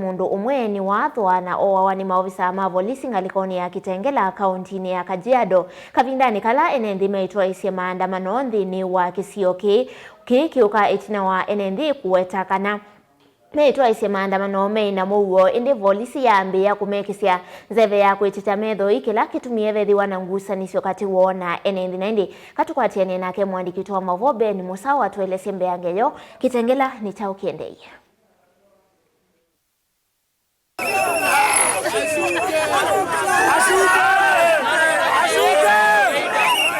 Mundu umwe ni wathwa na owawa ni maofisa ma polisi ngalikoni ya Kitengela kaunti ya Kajiado kavindani kala enendi meitwa isye maandamano nthini wa kisio kiuka itina wa enendi kuwetakana meitwa isye maandamano meina muo indi polisi yaambia kumekisya nzeve ya kwitita metho ikila kitumie vethiwa na ngusanisyo kati wona enendi naindi katukwatianie nake mwandiki wa Mavobe ni Musawa atuelesye mbeangeyo Kitengela ni chao kiendei.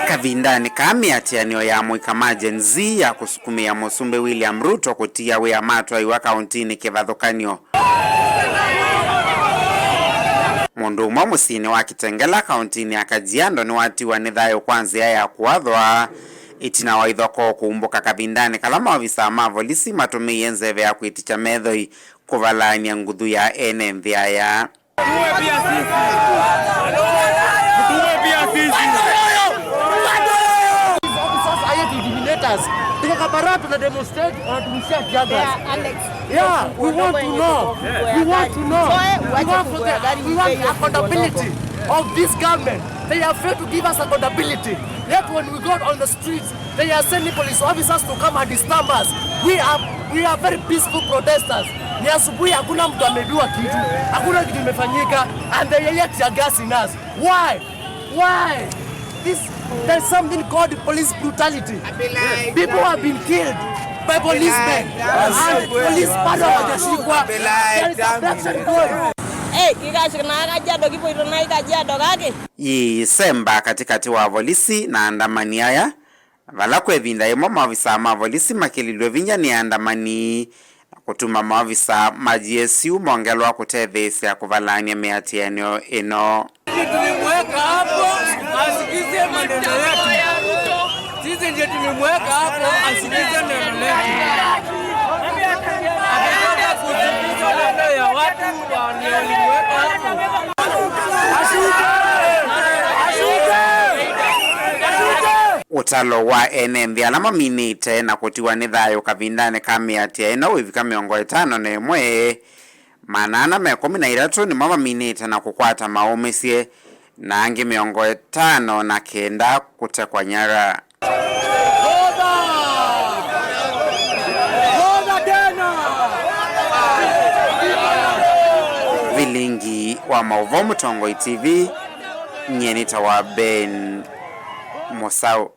Kavindani kami atianio ya mwikama jenzi ya kusukumia Musumbe William Ruto kutia wea matwa iwa kauntini kivathukanio. Mundu umwe musini wa Kitengela kauntini ya Kajiado ni watiwa ni thayo kwanzia ya kuwathwa itina wa ithoko kuumbuka Kavindani kala maofisa ma polisi matumiye nzeve ya kwiticha methoi kuvalania nguthu ya ene nthia. Yeah, we want to know. We want accountability of this government. They are afraid to give us accountability. Yet when we go on the streets, they are sending police officers to come and disturb us. We are very peaceful protesters. Ni asubuhi hakuna mtu amedua kitu, hakuna kitu imefanyika, and they are yet gassing us. Why? There's something called police brutality. People have been killed by policemen, and police bado hawajashikwa. There is abduction going. Semba katikati wa polisi na andamani haya vala kwevinda imo maofisa ma polisi makililwe vinya ni andamani kutuma maofisa ma GSU mongelwa kutethesya kuvalania meatianio ino. Tulimweka hapo asikize maneno yetu. Sisi ndiye tulimweka hapo asikize neno letu. Anataka kusikiliza neno ya watu waliomweka hapo. Utalo wa NMV alama minite na kutiwa ni thayo Kavindani kami atia ino wivika 51 manana 13 ni mama minite na kukwata maumisye na angi 59 kutekwa nyara. Vilingi wa Mavobe Tongoi TV nyenita wa Ben Musau.